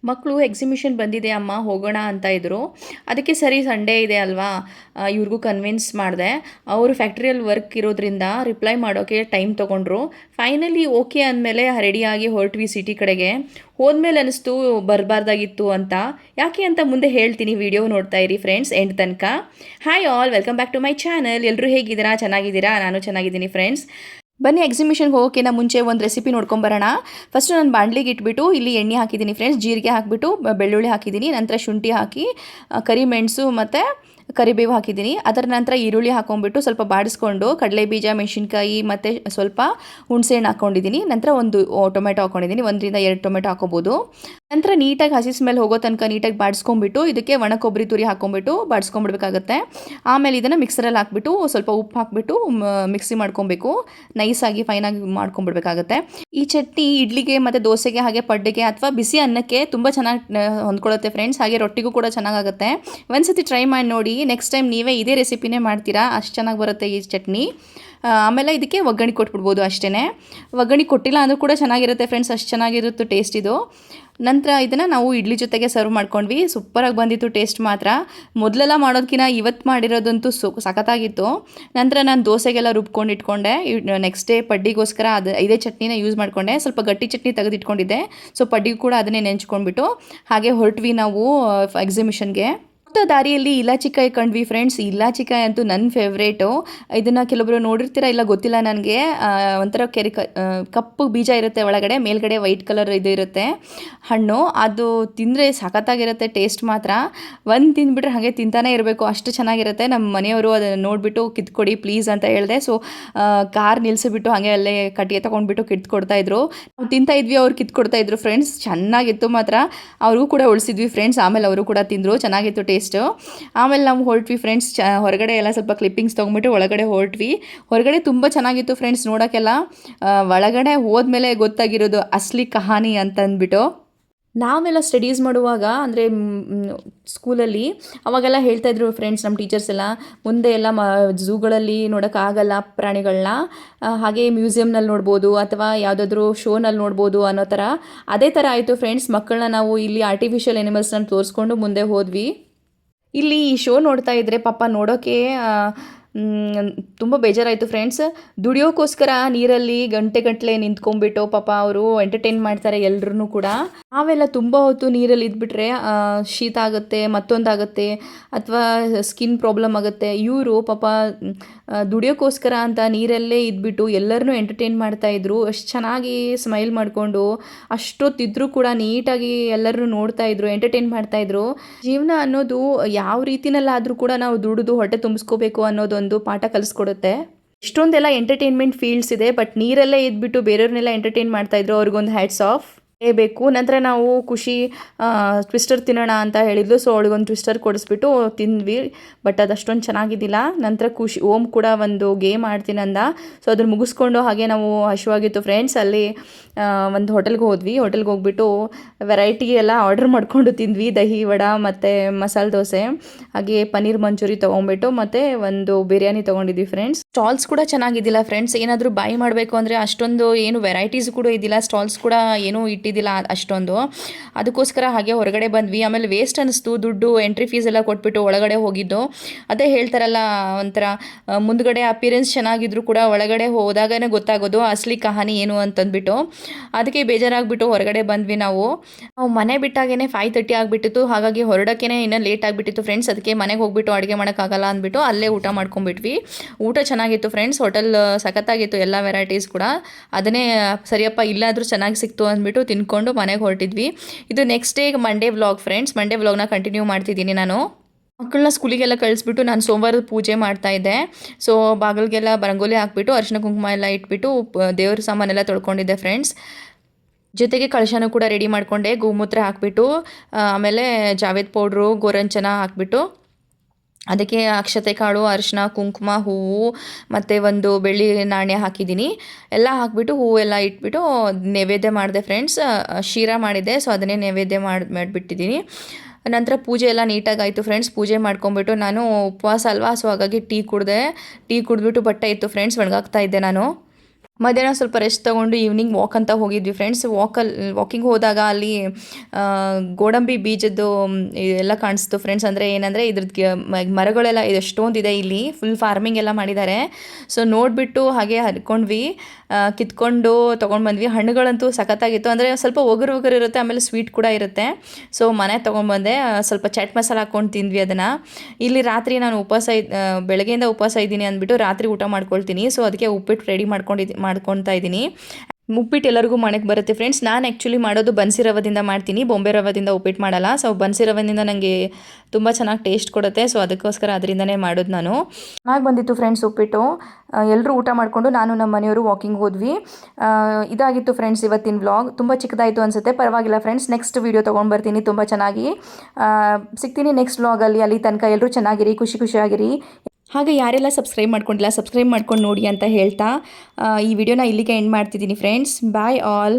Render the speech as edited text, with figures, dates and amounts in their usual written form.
ಮಕ್ಕಳು ಎಕ್ಸಿಬಿಷನ್ ಬಂದಿದೆ ಅಮ್ಮ ಹೋಗೋಣ ಅಂತ ಇದ್ದರು. ಅದಕ್ಕೆ ಸರಿ ಸಂಡೇ ಇದೆ ಅಲ್ವಾ, ಇವ್ರಿಗೂ ಕನ್ವಿನ್ಸ್ ಮಾಡಿದೆ. ಅವರು ಫ್ಯಾಕ್ಟ್ರಿಯಲ್ಲಿ ವರ್ಕ್ ಇರೋದ್ರಿಂದ ರಿಪ್ಲೈ ಮಾಡೋಕ್ಕೆ ಟೈಮ್ ತೊಗೊಂಡ್ರು. ಫೈನಲಿ ಓಕೆ ಅಂದಮೇಲೆ ರೆಡಿಯಾಗಿ ಹೊರಟ್ವಿ ಸಿಟಿ ಕಡೆಗೆ. ಹೋದ್ಮೇಲೆ ಅನಿಸ್ತು ಬರಬಾರ್ದಾಗಿತ್ತು ಅಂತ. ಯಾಕೆ ಅಂತ ಮುಂದೆ ಹೇಳ್ತೀನಿ, ವಿಡಿಯೋ ನೋಡ್ತಾ ಇರಿ ಫ್ರೆಂಡ್ಸ್ ಎಂಡ್ ತನಕ. Hi all, welcome back to my channel. ಎಲ್ಲರೂ ಹೇಗಿದ್ದೀರಾ? ಚೆನ್ನಾಗಿದ್ದೀರಾ? ನಾನು ಚೆನ್ನಾಗಿದ್ದೀನಿ ಫ್ರೆಂಡ್ಸ್. ಬನ್ನಿ ಎಕ್ಸಿಬಿಷನ್ಗೆ ಹೋಗೋಕ್ಕಿಂತ ಮುಂಚೆ ಒಂದು ರೆಸಿಪಿ ನೋಡ್ಕೊಂಬರೋಣ. ಫಸ್ಟು ನಾನು ಬಾಣಲಿಗೆ ಇಟ್ಬಿಟ್ಟು ಇಲ್ಲಿ ಎಣ್ಣೆ ಹಾಕಿದ್ದೀನಿ ಫ್ರೆಂಡ್ಸ್. ಜೀರಿಗೆ ಹಾಕಿಬಿಟ್ಟು ಬೆಳ್ಳುಳ್ಳಿ ಹಾಕಿದ್ದೀನಿ, ನಂತರ ಶುಂಠಿ ಹಾಕಿ ಕರಿಮೆಣಸು ಮತ್ತು ಕರಿಬೇವು ಹಾಕಿದ್ದೀನಿ. ಅದರ ನಂತರ ಈರುಳ್ಳಿ ಹಾಕೊಂಡ್ಬಿಟ್ಟು ಸ್ವಲ್ಪ ಬಾಡಿಸ್ಕೊಂಡು ಕಡಲೆ ಬೀಜ, ಮೆಣಸಿನ್ಕಾಯಿ ಮತ್ತು ಸ್ವಲ್ಪ ಹುಣಸೆಹಣ್ಣು ಹಾಕ್ಕೊಂಡಿದ್ದೀನಿ. ನಂತರ ಒಂದು ಟೊಮೆಟೊ ಹಾಕ್ಕೊಂಡಿದ್ದೀನಿ, 1-2 ಟೊಮೆಟೊ ಹಾಕೋಬೋದು. ನಂತರ ನೀಟಾಗಿ ಹಸಿ ಸ್ಮೆಲ್ ಹೋಗೋ ತನಕ ನೀಟಾಗಿ ಬಾಡಿಸ್ಕೊಂಡ್ಬಿಟ್ಟು ಇದಕ್ಕೆ ಒಣ ಕೊಬ್ಬರಿ ತುರಿ ಹಾಕ್ಕೊಂಬಿಟ್ಟು ಬಾಡಿಸ್ಕೊಂಡ್ಬಿಡ್ಬೇಕಾಗತ್ತೆ. ಆಮೇಲೆ ಇದನ್ನು ಮಿಕ್ಸರಲ್ಲಿ ಹಾಕ್ಬಿಟ್ಟು ಸ್ವಲ್ಪ ಉಪ್ಪು ಹಾಕ್ಬಿಟ್ಟು ಮಿಕ್ಸಿ ಮಾಡ್ಕೊಬೇಕು. ನೈಸಾಗಿ ಫೈನಾಗಿ ಮಾಡ್ಕೊಂಡ್ಬಿಡ್ಬೇಕಾಗತ್ತೆ. ಈ ಚಟ್ನಿ ಇಡ್ಲಿಗೆ ಮತ್ತು ದೋಸೆಗೆ, ಹಾಗೆ ಪಡ್ಡೆಗೆ ಅಥವಾ ಬಿಸಿ ಅನ್ನಕ್ಕೆ ತುಂಬ ಚೆನ್ನಾಗಿ ಹೊಂದ್ಕೊಳ್ಳುತ್ತೆ ಫ್ರೆಂಡ್ಸ್. ಹಾಗೆ ರೊಟ್ಟಿಗೂ ಕೂಡ ಚೆನ್ನಾಗಾಗುತ್ತೆ. ಒಂದ್ಸತಿ ಟ್ರೈ ಮಾಡಿ ನೋಡಿ. ನೆಕ್ಸ್ಟ್ ಟೈಮ್ ನೀವೇ ಇದೇ ರೆಸಿಪಿನೇ ಮಾಡ್ತೀರಾ, ಅಷ್ಟು ಚೆನ್ನಾಗಿ ಬರುತ್ತೆ ಈ ಚಟ್ನಿ. ಆಮೇಲೆ ಇದಕ್ಕೆ ಒಗ್ಗರಣೆ ಕೊಟ್ಬಿಡ್ಬೋದು ಅಷ್ಟೇ. ಒಗ್ಗರಣೆ ಕೊಟ್ಟಿಲ್ಲ ಅಂದರೂ ಕೂಡ ಚೆನ್ನಾಗಿರುತ್ತೆ ಫ್ರೆಂಡ್ಸ್, ಅಷ್ಟು ಚೆನ್ನಾಗಿರುತ್ತೆ ಟೇಸ್ಟ್ ಇದು. ನಂತರ ಇದನ್ನು ನಾವು ಇಡ್ಲಿ ಜೊತೆಗೆ ಸರ್ವ್ ಮಾಡ್ಕೊಂಡ್ವಿ. ಸೂಪರಾಗಿ ಬಂದಿತ್ತು ಟೇಸ್ಟ್ ಮಾತ್ರ. ಮೊದಲೆಲ್ಲ ಮಾಡೋದಕ್ಕಿಂತ ಇವತ್ತು ಮಾಡಿರೋದಂತೂ ಸಖತ್ತಾಗಿತ್ತು. ನಂತರ ನಾನು ದೋಸೆಗೆಲ್ಲ ರುಬ್ಕೊಂಡು ಇಟ್ಕೊಂಡೆ. ನೆಕ್ಸ್ಟ್ ಡೇ ಪಡ್ಡಿಗೋಸ್ಕರ ಇದೇ ಚಟ್ನಿನ ಯೂಸ್ ಮಾಡಿಕೊಂಡೆ. ಸ್ವಲ್ಪ ಗಟ್ಟಿ ಚಟ್ನಿ ತೆಗೆದಿಟ್ಕೊಂಡಿದ್ದೆ, ಸೊ ಪಡ್ಡಿಗೂ ಕೂಡ ಅದನ್ನೇ ನೆಂಚ್ಕೊಂಡ್ಬಿಟ್ಟು ಹಾಗೆ ಹೊರಟ್ವಿ ನಾವು ಎಕ್ಸಿಬಿಷನ್ಗೆ. ದಾರಿಯಲ್ಲಿ ಇಲಾಚಿಕಾಯಿ ಕಂಡ್ವಿ ಫ್ರೆಂಡ್ಸ್. ಇಲಾಚಿಕಾಯಿ ಅಂತೂ ನನ್ನ ಫೇವ್ರೇಟು. ಇದನ್ನು ಕೆಲವೊಬ್ಬರು ನೋಡಿರ್ತೀರ, ಇಲ್ಲ ಗೊತ್ತಿಲ್ಲ ನನಗೆ. ಒಂಥರ ಕಪ್ಪು ಬೀಜ ಇರುತ್ತೆ ಒಳಗಡೆ, ಮೇಲ್ಗಡೆ ವೈಟ್ ಕಲರ್ ಇದು ಇರುತ್ತೆ ಹಣ್ಣು. ಅದು ತಿಂದರೆ ಸಖತ್ತಾಗಿರುತ್ತೆ ಟೇಸ್ಟ್ ಮಾತ್ರ. ಒಂದು ತಿಂದುಬಿಟ್ರೆ ಹಾಗೆ ತಿಂತಾನೆ ಇರಬೇಕು, ಅಷ್ಟು ಚೆನ್ನಾಗಿರುತ್ತೆ. ನಮ್ಮ ಮನೆಯವರು ಅದನ್ನು ನೋಡಿಬಿಟ್ಟು ಕಿತ್ಕೊಡಿ ಪ್ಲೀಸ್ ಅಂತ ಹೇಳಿದೆ. ಸೊ ಕಾರ್ ನಿಲ್ಲಿಸಿಬಿಟ್ಟು ಹಾಗೆ ಅಲ್ಲೇ ಕಟ್ಟಿಗೆ ತೊಗೊಂಡ್ಬಿಟ್ಟು ಕಿತ್ಕೊಡ್ತಾಯಿದ್ರು. ನಾವು ತಿಂತಾ ಇದ್ವಿ, ಅವ್ರು ಕಿತ್ಕೊಡ್ತಾಯಿದ್ರು ಫ್ರೆಂಡ್ಸ್. ಚೆನ್ನಾಗಿತ್ತು ಮಾತ್ರ. ಅವರು ಕೂಡ ಉಳಿಸಿದ್ವಿ ಫ್ರೆಂಡ್ಸ್. ಆಮೇಲೆ ಅವರು ಕೂಡ ತಿಂದರು, ಚೆನ್ನಾಗಿತ್ತು ಟೇಸ್ಟ್. ಆಮೇಲೆ ನಾವು ಹೊರಟ್ವಿ ಫ್ರೆಂಡ್ಸ್. ಹೊರಗಡೆ ಎಲ್ಲ ಸ್ವಲ್ಪ ಕ್ಲಿಪ್ಪಿಂಗ್ಸ್ ತೊಗೊಂಬಿಟ್ಟು ಒಳಗಡೆ ಹೊರಟ್ವಿ. ಹೊರಗಡೆ ತುಂಬ ಚೆನ್ನಾಗಿತ್ತು ಫ್ರೆಂಡ್ಸ್ ನೋಡೋಕ್ಕೆಲ್ಲ. ಒಳಗಡೆ ಹೋದ್ಮೇಲೆ ಗೊತ್ತಾಗಿರೋದು ಅಸಲಿ ಕಹಾನಿ ಅಂತಂದ್ಬಿಟ್ಟು. ನಾವೆಲ್ಲ ಸ್ಟಡೀಸ್ ಮಾಡುವಾಗ ಅಂದರೆ ಸ್ಕೂಲಲ್ಲಿ ಅವಾಗೆಲ್ಲ ಹೇಳ್ತಾಯಿದ್ರು ಫ್ರೆಂಡ್ಸ್, ನಮ್ಮ ಟೀಚರ್ಸ್ ಎಲ್ಲ, ಮುಂದೆ ಎಲ್ಲ ಝೂಗಳಲ್ಲಿ ನೋಡೋಕ್ಕಾಗಲ್ಲ ಪ್ರಾಣಿಗಳನ್ನ, ಹಾಗೆ ಮ್ಯೂಸಿಯಮ್ನಲ್ಲಿ ನೋಡ್ಬೋದು ಅಥವಾ ಯಾವುದಾದ್ರೂ ಶೋನಲ್ಲಿ ನೋಡ್ಬೋದು ಅನ್ನೋ ಥರ. ಅದೇ ಥರ ಆಯಿತು ಫ್ರೆಂಡ್ಸ್. ಮಕ್ಕಳನ್ನ ನಾವು ಇಲ್ಲಿ ಆರ್ಟಿಫಿಷಿಯಲ್ ಎನಿಮಲ್ಸ್ನ ತೋರಿಸ್ಕೊಂಡು ಮುಂದೆ ಹೋದ್ವಿ. ಇಲ್ಲಿ ಈ ಶೋ ನೋಡ್ತಾ ಇದ್ದರೆ ಪಾಪ ನೋಡೋಕ್ಕೆ ತುಂಬ ಬೇಜಾರಾಯಿತು ಫ್ರೆಂಡ್ಸ್. ದುಡಿಯೋಕ್ಕೋಸ್ಕರ ನೀರಲ್ಲಿ ಗಂಟೆಗಟ್ಟಲೆ ನಿಂತ್ಕೊಂಡ್ಬಿಟ್ಟು ಪಾಪ ಅವರು ಎಂಟರ್ಟೈನ್ ಮಾಡ್ತಾರೆ ಎಲ್ಲರೂ ಕೂಡ. ನಾವೆಲ್ಲ ತುಂಬ ಹೊತ್ತು ನೀರಲ್ಲಿ ಇದ್ಬಿಟ್ರೆ ಶೀತ ಆಗುತ್ತೆ, ಮತ್ತೊಂದಾಗುತ್ತೆ, ಅಥವಾ ಸ್ಕಿನ್ ಪ್ರಾಬ್ಲಮ್ ಆಗುತ್ತೆ. ಇವರು ಪಾಪ ದುಡಿಯೋಕ್ಕೋಸ್ಕರ ಅಂತ ನೀರಲ್ಲೇ ಇದ್ಬಿಟ್ಟು ಎಲ್ಲರನ್ನೂ ಎಂಟರ್ಟೈನ್ ಮಾಡ್ತಾಯಿದ್ರು. ಅಷ್ಟು ಚೆನ್ನಾಗಿ ಸ್ಮೈಲ್ ಮಾಡಿಕೊಂಡು ಅಷ್ಟೊತ್ತಿದ್ರೂ ಕೂಡ ನೀಟಾಗಿ ಎಲ್ಲರೂ ನೋಡ್ತಾಯಿದ್ರು, ಎಂಟರ್ಟೈನ್ ಮಾಡ್ತಾಯಿದ್ರು. ಜೀವನ ಅನ್ನೋದು ಯಾವ ರೀತಿನಲ್ಲಾದರೂ ಕೂಡ ನಾವು ದುಡಿದು ಹೊಟ್ಟೆ ತುಂಬಿಸ್ಕೋಬೇಕು ಅನ್ನೋದೊಂದು ಪಾಠ ಕಲಿಸ್ಕೊಡುತ್ತೆ. ಎಷ್ಟೊಂದೆಲ್ಲ ಎಂಟರ್ಟೈನ್ಮೆಂಟ್ ಫೀಲ್ಡ್ಸ್ ಇದೆ, ಬಟ್ ನೀರಲ್ಲೇ ಇದ್ಬಿಟ್ಟು ಬೇರೆಯವ್ರನ್ನೆಲ್ಲ ಎಂಟರ್ಟೈನ್ ಮಾಡ್ತಾಯಿದ್ರು. ಅವ್ರಿಗೊಂದು ಹ್ಯಾಟ್ಸ್ ಆಫ್ ಬೇಕು. ನಂತರ ನಾವು ಖುಷಿ ಟ್ವಿಸ್ಟರ್ ತಿನ್ನೋಣ ಅಂತ ಹೇಳಿದ್ಲು. ಸೊ ಅವಳಿಗೊಂದು ಟ್ವಿಸ್ಟರ್ ಕೊಡಿಸ್ಬಿಟ್ಟು ತಿಂದ್ವಿ, ಬಟ್ ಅದು ಅಷ್ಟೊಂದು ಚೆನ್ನಾಗಿದ್ದಿಲ್ಲ. ನಂತರ ಖುಷಿ ಓಮ್ ಕೂಡ ಒಂದು ಗೇಮ್ ಆಡ್ತೀನಂದ. ಸೊ ಅದನ್ನು ಮುಗಿಸ್ಕೊಂಡು ಹಾಗೆ ನಾವು ಹಸಿವಾಗಿತ್ತು ಫ್ರೆಂಡ್ಸ್. ಅಲ್ಲಿ ಒಂದು ಹೋಟೆಲ್ಗೆ ಹೋದ್ವಿ. ಹೋಟೆಲ್ಗೆ ಹೋಗ್ಬಿಟ್ಟು ವೆರೈಟಿ ಎಲ್ಲ ಆರ್ಡರ್ ಮಾಡ್ಕೊಂಡು ತಿಂದ್ವಿ. ದಹಿ ವಡ ಮತ್ತು ಮಸಾಲೆ ದೋಸೆ, ಹಾಗೆ ಪನ್ನೀರ್ ಮಂಚೂರಿ ತೊಗೊಂಡ್ಬಿಟ್ಟು ಮತ್ತು ಒಂದು ಬಿರಿಯಾನಿ ತೊಗೊಂಡಿದ್ವಿ ಫ್ರೆಂಡ್ಸ್. ಸ್ಟಾಲ್ಸ್ ಕೂಡ ಚೆನ್ನಾಗಿದ್ದಿಲ್ಲ ಫ್ರೆಂಡ್ಸ್. ಏನಾದರೂ ಬೈ ಮಾಡಬೇಕು ಅಂದರೆ ಅಷ್ಟೊಂದು ಏನು ವೆರೈಟೀಸ್ ಕೂಡ ಇದ್ದಿಲ್ಲ, ಸ್ಟಾಲ್ಸ್ ಕೂಡ ಏನೂ ಇಟ್ಟಿದ್ದಿಲ್ಲ ಅಷ್ಟೊಂದು. ಅದಕ್ಕೋಸ್ಕರ ಹಾಗೆ ಹೊರಗಡೆ ಬಂದ್ವಿ. ಆಮೇಲೆ ವೇಸ್ಟ್ ಅನ್ನಿಸ್ತು ದುಡ್ಡು, ಎಂಟ್ರಿ ಫೀಸ್ ಎಲ್ಲ ಕೊಟ್ಬಿಟ್ಟು ಒಳಗಡೆ ಹೋಗಿದ್ದು. ಅದೇ ಹೇಳ್ತಾರಲ್ಲ, ಒಂಥರ ಮುಂದ್ಗಡೆ ಅಪಿಯರೆನ್ಸ್ ಚೆನ್ನಾಗಿದ್ರು ಕೂಡ ಒಳಗಡೆ ಹೋದಾಗನೇ ಗೊತ್ತಾಗೋದು ಅಸಲಿ ಕಹಾನಿ ಏನು ಅಂತಂದ್ಬಿಟ್ಟು. ಅದಕ್ಕೆ ಬೇಜಾರಾಗ್ಬಿಟ್ಟು ಹೊರಗಡೆ ಬಂದ್ವಿ ನಾವು. ಮನೆ ಬಿಟ್ಟಾಗೇ 5:30 ಆಗಿಬಿಟ್ಟಿತ್ತು. ಹಾಗಾಗಿ ಹೊರಡೋಕ್ಕೇ ಇನ್ನೂ ಲೇಟ್ ಆಗಿಬಿಟ್ಟಿತ್ತು ಫ್ರೆಂಡ್ಸ್. ಅದಕ್ಕೆ ಮನೆಗೆ ಹೋಗ್ಬಿಟ್ಟು ಅಡುಗೆ ಮಾಡೋಕ್ಕಾಗಲ್ಲ ಅಂದ್ಬಿಟ್ಟು ಅಲ್ಲೇ ಊಟ ಮಾಡ್ಕೊಂಡ್ಬಿಟ್ವಿ. ಊಟ ಚೆನ್ನಾಗಿತ್ತು ಫ್ರೆಂಡ್ಸ್. ಹೋಟೆಲ್ ಸಖತ್ತಾಗಿತ್ತು, ಎಲ್ಲ ವೆರೈಟೀಸ್ ಕೂಡ. ಅದನ್ನೇ ಸರಿಯಪ್ಪ ಇಲ್ಲಾದರೂ ಚೆನ್ನಾಗಿ ಸಿಕ್ತು ಅಂದ್ಬಿಟ್ಟು ತಿನ್ಕೊಂಡು ಮನೆಗೆ ಹೊರಟಿದ್ವಿ. ಇದು next day Monday vlog friends. Monday ವ್ಲಾಗ್ನ ಕಂಟಿನ್ಯೂ ಮಾಡ್ತಿದ್ದೀನಿ ನಾನು. ಮಕ್ಕಳನ್ನ ಸ್ಕೂಲಿಗೆಲ್ಲ ಕಳಿಸ್ಬಿಟ್ಟು ನಾನು ಸೋಮವಾರದ ಪೂಜೆ ಮಾಡ್ತಾಯಿದ್ದೆ. ಸೊ ಬಾಗಿಲಿಗೆಲ್ಲ ರಂಗೋಲಿ ಹಾಕ್ಬಿಟ್ಟು ಅರಿಶಿನ ಕುಂಕುಮ ಎಲ್ಲ ಇಟ್ಬಿಟ್ಟು ದೇವ್ರ ಸಾಮಾನೆಲ್ಲ ತೊಳ್ಕೊಂಡಿದ್ದೆ ಫ್ರೆಂಡ್ಸ್. ಜೊತೆಗೆ ಕಳಶನೂ ಕೂಡ ರೆಡಿ ಮಾಡಿಕೊಂಡೆ. ಗೋಮೂತ್ರ ಹಾಕಿಬಿಟ್ಟು ಆಮೇಲೆ ಜಾವೇದ್ ಪೌಡ್ರು, ಗೋರಂಚನ ಹಾಕಿಬಿಟ್ಟು ಅದಕ್ಕೆ ಅಕ್ಷತೆ ಕಾಳು, ಅರಿಶಿನ, ಕುಂಕುಮ, ಹೂವು ಮತ್ತು ಒಂದು ಬೆಳ್ಳಿ ನಾಣ್ಯ ಹಾಕಿದ್ದೀನಿ. ಎಲ್ಲ ಹಾಕಿಬಿಟ್ಟು ಹೂವೆಲ್ಲ ಇಟ್ಬಿಟ್ಟು ನೈವೇದ್ಯ ಮಾಡಿದೆ ಫ್ರೆಂಡ್ಸ್. ಶೀರಾ ಮಾಡಿದ್ದೆ, ಸೊ ಅದನ್ನೇ ನೈವೇದ್ಯ ಮಾಡಿಬಿಟ್ಟಿದ್ದೀನಿ. ನಂತರ ಪೂಜೆ ಎಲ್ಲ ನೀಟಾಗಾಯಿತು ಫ್ರೆಂಡ್ಸ್. ಪೂಜೆ ಮಾಡ್ಕೊಂಬಿಟ್ಟು ನಾನು ಉಪವಾಸ ಅಲ್ವಾ, ಸೊ ಹಾಗಾಗಿ ಟೀ ಕುಡಿದ್ಬಿಟ್ಟು ಬಟ್ಟೆ ಇತ್ತು ಫ್ರೆಂಡ್ಸ್, ಒಣಗಾಕ್ತಾ ಇದ್ದೆ ನಾನು. ಮಧ್ಯಾಹ್ನ ಸ್ವಲ್ಪ ರೆಸ್ಟ್ ತೊಗೊಂಡು ಈವ್ನಿಂಗ್ ವಾಕ್ ಅಂತ ಹೋಗಿದ್ವಿ ಫ್ರೆಂಡ್ಸ್. ವಾಕಿಂಗ್ ಹೋದಾಗ ಅಲ್ಲಿ ಗೋಡಂಬಿ ಬೀಜದ್ದು ಎಲ್ಲ ಕಾಣಿಸ್ತು ಫ್ರೆಂಡ್ಸ್. ಅಂದರೆ ಏನಂದರೆ ಇದ್ರದ್ದು ಮರಗಳೆಲ್ಲ ಎಷ್ಟೊಂದಿದೆ ಇಲ್ಲಿ, ಫುಲ್ ಫಾರ್ಮಿಂಗ್ ಎಲ್ಲ ಮಾಡಿದ್ದಾರೆ. ಸೊ ನೋಡಿಬಿಟ್ಟು ಹಾಗೆ ಹರ್ಕೊಂಡ್ವಿ, ಕಿತ್ಕೊಂಡು ತೊಗೊಂಡು ಬಂದ್ವಿ. ಹಣ್ಣುಗಳಂತೂ ಸಖತ್ತಾಗಿತ್ತು, ಅಂದರೆ ಸ್ವಲ್ಪ ಒಗರು ಇರುತ್ತೆ, ಆಮೇಲೆ ಸ್ವೀಟ್ ಕೂಡ ಇರುತ್ತೆ. ಸೊ ಮನೆ ತೊಗೊಂಡ್ಬಂದೆ, ಸ್ವಲ್ಪ ಚಾಟ್ ಮಸಾಲ ಹಾಕ್ಕೊಂಡು ತಿಂದ್ವಿ ಅದನ್ನು. ಇಲ್ಲಿ ರಾತ್ರಿ ನಾನು ಬೆಳಗ್ಗೆಯಿಂದ ಉಪವಾಸ ಇದ್ದೀನಿ ಅಂದ್ಬಿಟ್ಟು ರಾತ್ರಿ ಊಟ ಮಾಡ್ಕೊಳ್ತೀನಿ. ಸೊ ಅದಕ್ಕೆ ಉಪ್ಪಿಟ್ಟು ರೆಡಿ ಮಾಡ್ಕೊತಾ ಇದ್ದೀನಿ. ಉಪ್ಪಿಟ್ಟು ಎಲ್ಲರಿಗೂ ಮನೆಗೆ ಬರುತ್ತೆ ಫ್ರೆಂಡ್ಸ್. ನಾನು ಆ್ಯಕ್ಚುಲಿ ಮಾಡೋದು ಬನ್ಸಿ ರವದಿಂದ ಮಾಡ್ತೀನಿ, ಬೊಂಬೆ ರವದಿಂದ ಉಪ್ಪಿಟ್ಟು ಮಾಡಲ್ಲ. ಸೊ ಬನ್ಸಿ ರವದಿಂದ ನನಗೆ ತುಂಬ ಚೆನ್ನಾಗಿ ಟೇಸ್ಟ್ ಕೊಡುತ್ತೆ. ಸೊ ಅದಕ್ಕೋಸ್ಕರ ಅದರಿಂದನೇ ಮಾಡೋದು ನಾನು. ಚೆನ್ನಾಗಿ ಬಂದಿತ್ತು ಫ್ರೆಂಡ್ಸ್ ಉಪ್ಪಿಟ್ಟು. ಎಲ್ಲರೂ ಊಟ ಮಾಡಿಕೊಂಡು ನಾನು ನಮ್ಮ ಮನೆಯವರು ವಾಕಿಂಗ್ ಹೋದ್ವಿ. ಇದಾಗಿತ್ತು ಫ್ರೆಂಡ್ಸ್ ಇವತ್ತಿನ ವ್ಲಾಗ್. ತುಂಬ ಚಿಕ್ಕದಾಯಿತು ಅನಿಸುತ್ತೆ, ಪರವಾಗಿಲ್ಲ ಫ್ರೆಂಡ್ಸ್. ನೆಕ್ಸ್ಟ್ ವೀಡಿಯೋ ತೊಗೊಂಡು ಬರ್ತೀನಿ ತುಂಬ ಚೆನ್ನಾಗಿ. ಸಿಗ್ತೀನಿ ನೆಕ್ಸ್ಟ್ ವ್ಲಾಗಲ್ಲಿ. ಅಲ್ಲಿ ತನಕ ಎಲ್ಲರೂ ಚೆನ್ನಾಗಿರಿ, ಖುಷಿಯಾಗಿರಿ. ಹಾಗೆ ಯಾರೆಲ್ಲ ಸಬ್ಸ್ಕ್ರೈಬ್ ಮಾಡ್ಕೊಂಡಿಲ್ಲ ಸಬ್ಸ್ಕ್ರೈಬ್ ಮಾಡ್ಕೊಂಡು ನೋಡಿ ಅಂತ ಹೇಳ್ತಾ ಈ ವಿಡಿಯೋನ ಇಲ್ಲಿಗೆ ಎಂಡ್ ಮಾಡ್ತಿದ್ದೀನಿ ಫ್ರೆಂಡ್ಸ್. ಬಾಯ್ ಆಲ್.